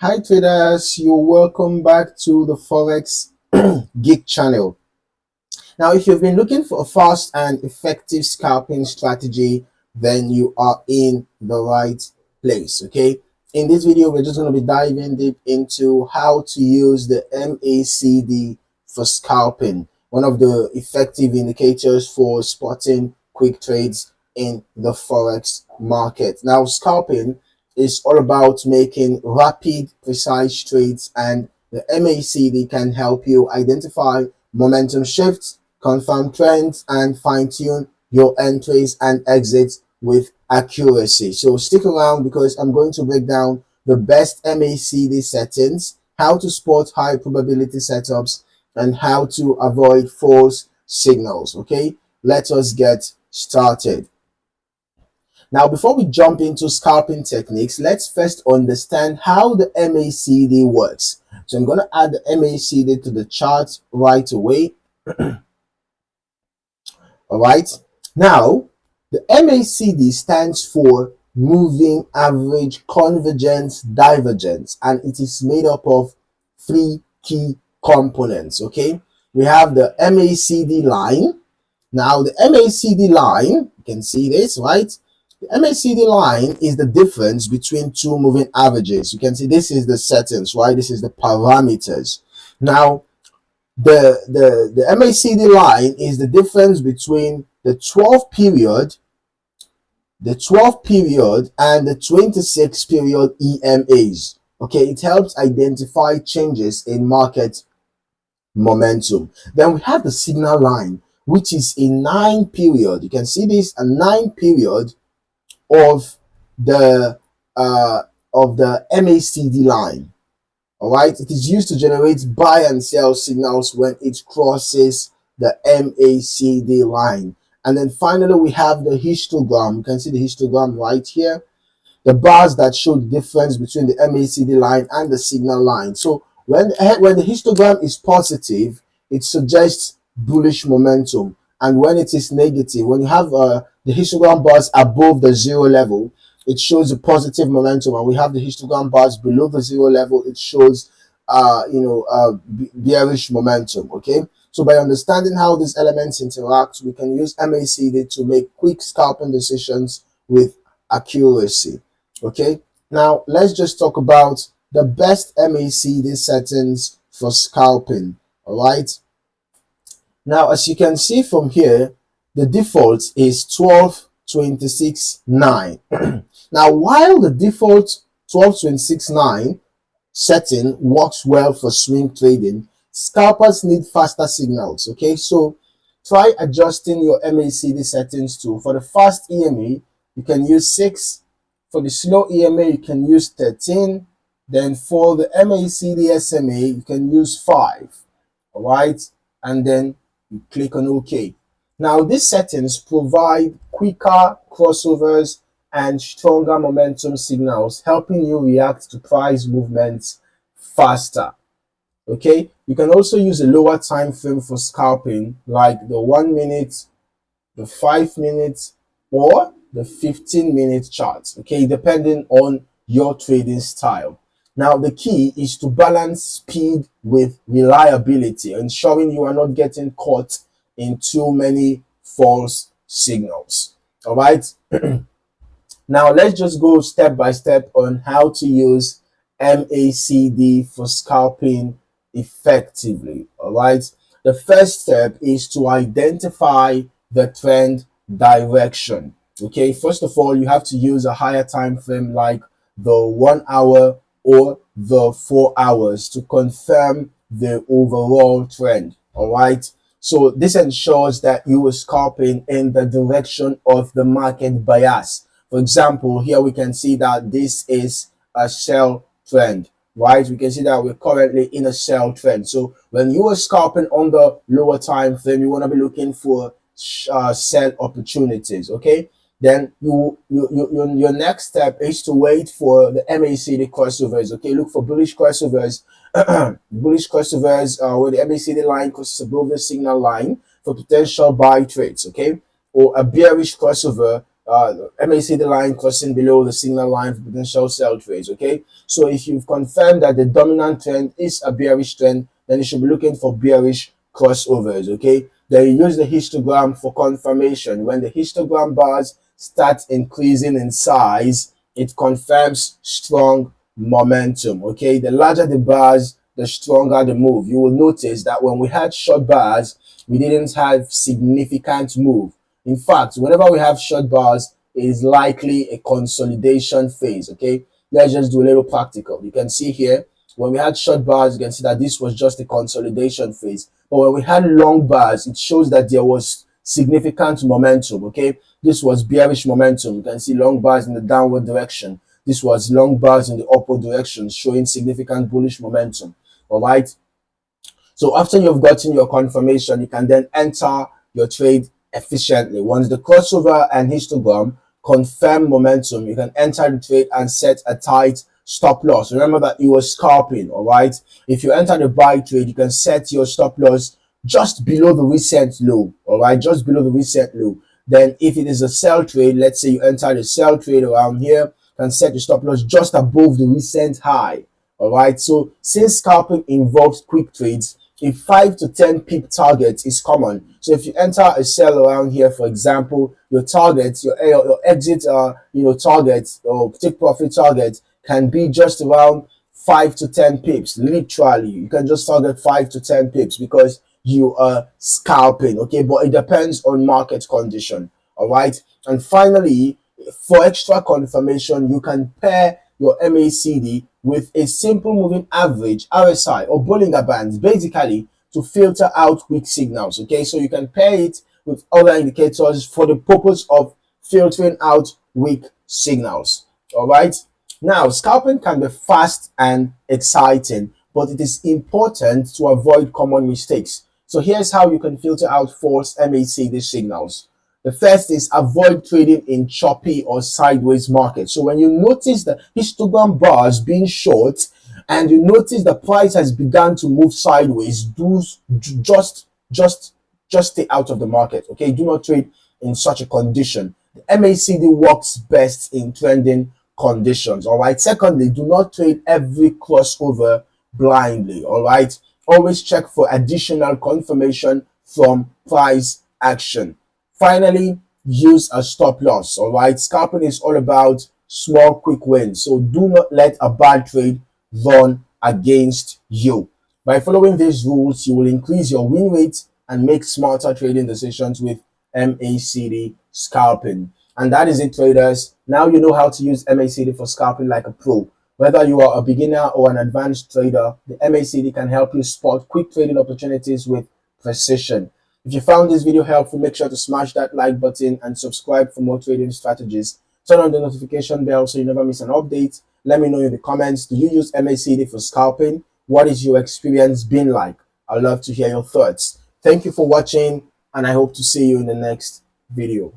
Hi traders, you're welcome back to the Forex Geek channel. Now, if you've been looking for a fast and effective scalping strategy, then you are in the right place, okay? In this video, we're just going to be diving deep into how to use the MACD for scalping, one of the effective indicators for spotting quick trades in the Forex market. Now, scalping is all about making rapid, precise trades, and the MACD can help you identify momentum shifts, confirm trends, and fine-tune your entries and exits with accuracy. So stick around because I'm going to break down the best MACD settings, how to spot high probability setups, and how to avoid false signals. Okay, let us get started. Now, before we jump into scalping techniques, let's first understand how the MACD works. So I'm going to add the MACD to the chart right away. All right. Now, the MACD stands for Moving Average Convergence Divergence, and it is made up of three key components. Okay, we have the MACD line. Now, the MACD line, you can see this, right? The MACD line is the difference between two moving averages. You can see this is the settings, right? This is the parameters. Now, the MACD line is the difference between the 12 period and the 26 period EMAs. Okay, it helps identify changes in market momentum. Then we have the signal line, which is a 9 period. You can see this, a 9 period of the MACD line. All right, it is used to generate buy and sell signals when it crosses the MACD line. And then finally, we have the histogram. You can see the histogram right here, the bars that show the difference between the MACD line and the signal line. So when the histogram is positive, it suggests bullish momentum, and when it is negative, when you have the histogram bars above the zero level, it shows a positive momentum, and we have the histogram bars below the zero level, it shows bearish momentum. Okay, so by understanding how these elements interact, we can use MACD to make quick scalping decisions with accuracy. Okay, now let's just talk about the best MACD settings for scalping. All right, now as you can see from here, the default is 12.26.9. Now, while the default 12.26.9 setting works well for swing trading, scalpers need faster signals. Okay, so try adjusting your MACD settings too. For the fast EMA, you can use 6. For the slow EMA, you can use 13. Then for the MACD SMA, you can use 5. All right, and then you click on OK. Now, these settings provide quicker crossovers and stronger momentum signals, helping you react to price movements faster. Okay, you can also use a lower time frame for scalping, like the 1 minute, the 5 minutes, or the 15-minute charts. Okay, depending on your trading style. Now, the key is to balance speed with reliability, ensuring you are not getting caught in too many false signals. All right. Now, let's just go step by step on how to use MACD for scalping effectively. All right. The first step is to identify the trend direction. Okay. First of all, you have to use a higher time frame like the 1 hour or the 4 hours to confirm the overall trend. All right. So this ensures that you are scalping in the direction of the market bias. For example, here we can see that this is a sell trend, right? We can see that we're currently in a sell trend. So when you are scalping on the lower time frame, you want to be looking for sell opportunities. Okay, then your next step is to wait for the MACD crossovers. Okay, look for bullish crossovers, bullish crossovers where the MACD line crosses above the signal line for potential buy trades. Okay, or a bearish crossover MACD line crossing below the signal line for potential sell trades. Okay, so if you've confirmed that the dominant trend is a bearish trend, then you should be looking for bearish crossovers. Okay, then you use the histogram for confirmation. When the histogram bars start increasing in size, it confirms strong momentum. Okay, the larger the bars, the stronger the move. You will notice that when we had short bars, we didn't have significant move. In fact, whenever we have short bars, it is likely a consolidation phase. Okay, let's just do a little practical. You can see here, when we had short bars, you can see that this was just a consolidation phase. But when we had long bars, it shows that there was significant momentum. Okay, this was bearish momentum. You can see long bars in the downward direction. This was long bars in the upward direction, showing significant bullish momentum. All right. So after you've gotten your confirmation, you can then enter your trade efficiently. Once the crossover and histogram confirm momentum, you can enter the trade and set a tight stop loss. Remember that you were scalping. All right. If you enter the buy trade, you can set your stop loss just below the recent low. All right, just below the recent low. Then if it is a sell trade, let's say you enter the sell trade around here, you can set your stop loss just above the recent high. All right, so since scalping involves quick trades, a 5 to 10 pip target is common. So if you enter a sell around here, for example, your target, your exit target or take profit target can be just around 5 to 10 pips. Literally, you can just target 5 to 10 pips because you are scalping. Okay, but it depends on market condition. All right, and finally, for extra confirmation, you can pair your MACD with a simple moving average, RSI, or Bollinger Bands, basically to filter out weak signals. Okay, so you can pair it with other indicators for the purpose of filtering out weak signals. All right, now scalping can be fast and exciting, but it is important to avoid common mistakes. So here's how you can filter out false MACD signals. The first is avoid trading in choppy or sideways markets. So when you notice the histogram bars being short and you notice the price has begun to move sideways, just stay out of the market. Okay, do not trade in such a condition. The MACD works best in trending conditions. All right. Secondly, do not trade every crossover blindly. All right. Always check for additional confirmation from price action. Finally, use a stop loss. All right, scalping is all about small quick wins, so do not let a bad trade run against you. By following these rules, you will increase your win rate and make smarter trading decisions with MACD scalping. And that is it, traders. Now you know how to use MACD for scalping like a pro. Whether you are a beginner or an advanced trader, the MACD can help you spot quick trading opportunities with precision. If you found this video helpful, make sure to smash that like button and subscribe for more trading strategies. Turn on the notification bell so you never miss an update. Let me know in the comments, do you use MACD for scalping? What is your experience been like? I'd love to hear your thoughts. Thank you for watching, and I hope to see you in the next video.